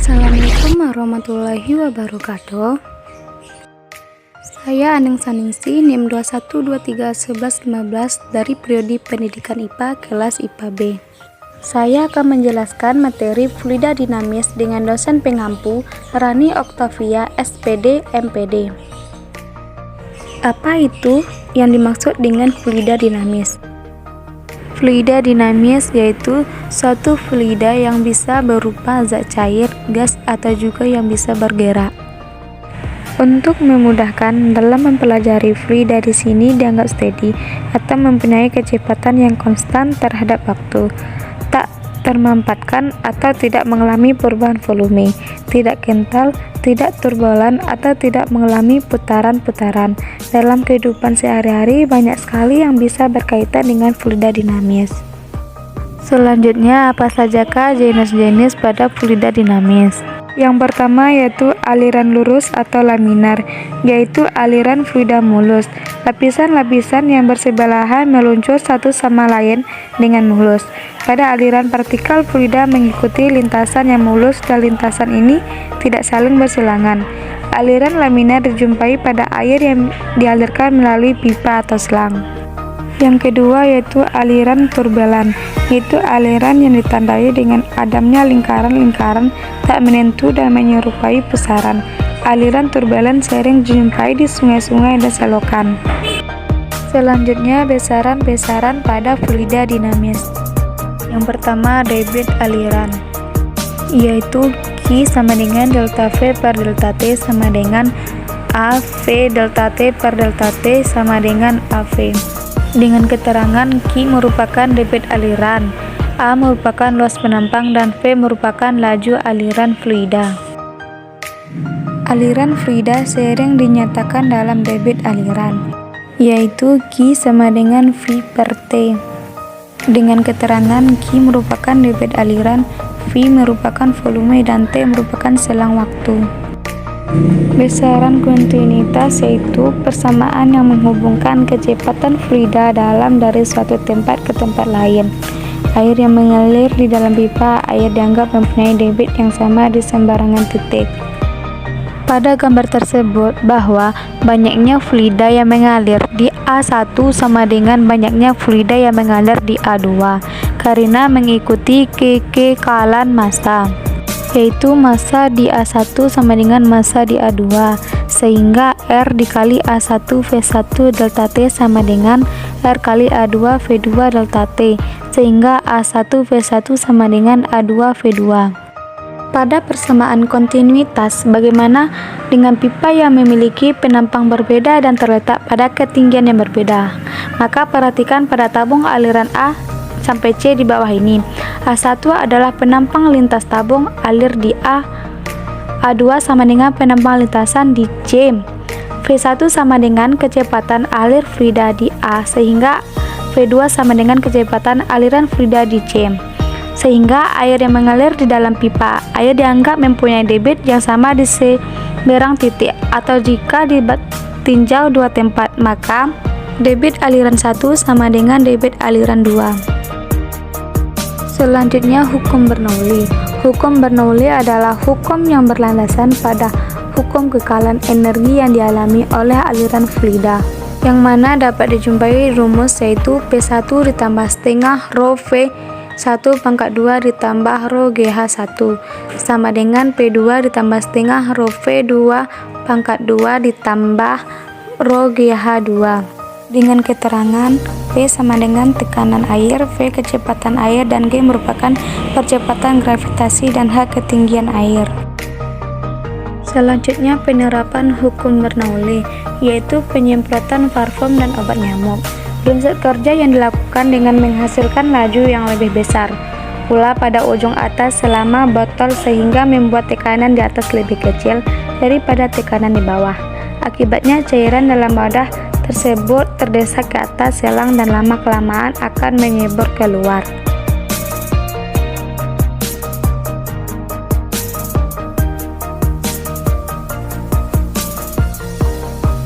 Assalamualaikum warahmatullahi wabarakatuh. Saya Aneng Saningsi, NIM 21231115 dari Prodi Pendidikan IPA kelas IPA B. Saya akan menjelaskan materi fluida dinamis dengan dosen pengampu Rani Oktavia, SPD, MPD. Apa itu yang dimaksud dengan fluida dinamis? Fluida dinamis yaitu suatu fluida yang bisa berupa zat cair, gas, atau juga yang bisa bergerak. Untuk memudahkan dalam mempelajari fluida di sini dianggap steady atau mempunyai kecepatan yang konstan terhadap waktu, tak termampatkan atau tidak mengalami perubahan volume, tidak kental, tidak turbulen, atau tidak mengalami putaran-putaran. Dalam kehidupan sehari-hari banyak sekali yang bisa berkaitan dengan fluida dinamis. Selanjutnya, apa sajakah jenis-jenis pada fluida dinamis? Yang pertama yaitu aliran lurus atau laminar, yaitu aliran fluida mulus. Lapisan-lapisan yang bersebelahan meluncur satu sama lain dengan mulus. Pada aliran partikel fluida mengikuti lintasan yang mulus dan lintasan ini tidak saling bersilangan. Aliran laminar dijumpai pada air yang dialirkan melalui pipa atau selang. Yang kedua yaitu aliran turbulen, yaitu aliran yang ditandai dengan adanya lingkaran-lingkaran tak menentu dan menyerupai pusaran. Aliran turbulen sering dijumpai di sungai-sungai dan selokan. Selanjutnya, besaran-besaran pada fluida dinamis. Yang pertama, debit aliran, yaitu Q sama dengan delta V per delta T sama dengan AV delta T per delta T sama dengan AV. Dengan keterangan Q merupakan debit aliran, A merupakan luas penampang, dan V merupakan laju aliran fluida. Aliran fluida sering dinyatakan dalam debit aliran, yaitu Q sama dengan V per T. Dengan keterangan Q merupakan debit aliran, V merupakan volume, dan T merupakan selang waktu. Besaran kontinuitas yaitu persamaan yang menghubungkan kecepatan fluida dalam dari suatu tempat ke tempat lain. Air yang mengalir di dalam pipa, air dianggap mempunyai debit yang sama di sembarangan titik. Pada gambar tersebut bahwa banyaknya fluida yang mengalir di A1 sama dengan banyaknya fluida yang mengalir di A2 karena mengikuti kekekalan massa, yaitu massa di A1 sama dengan massa di A2, sehingga R dikali A1 V1 delta T sama dengan R kali A2 V2 delta T, sehingga A1 V1 sama dengan A2 V2. Pada persamaan kontinuitas, bagaimana dengan pipa yang memiliki penampang berbeda dan terletak pada ketinggian yang berbeda? Maka perhatikan pada tabung aliran A sampai C di bawah ini. A1 adalah penampang lintas tabung alir di A. A2 sama dengan penampang lintasan di C. V1 sama dengan kecepatan alir fluida di A, sehingga V2 sama dengan kecepatan aliran fluida di C. Sehingga air yang mengalir di dalam pipa, air dianggap mempunyai debit yang sama di seberang titik, atau jika ditinjau dua tempat, maka debit aliran 1 sama dengan debit aliran 2. Selanjutnya, hukum Bernoulli. Hukum Bernoulli adalah hukum yang berlandasan pada hukum kekalan energi yang dialami oleh aliran fluida, yang mana dapat dijumpai rumus yaitu P1 ditambah setengah rho V1 pangkat 2 ditambah rho GH1 sama dengan P2 ditambah setengah rho V2 pangkat 2 ditambah rho GH2. Dengan keterangan P sama dengan tekanan air, V kecepatan air, dan G merupakan percepatan gravitasi, dan H ketinggian air. Selanjutnya, penerapan hukum Bernoulli, yaitu penyemprotan parfum dan obat nyamuk. Prinsip kerja yang dilakukan dengan menghasilkan laju yang lebih besar pula pada ujung atas selama botol, sehingga membuat tekanan di atas lebih kecil daripada tekanan di bawah. Akibatnya cairan dalam wadah tersebut terdesak ke atas selang dan lama-kelamaan akan menyembur keluar.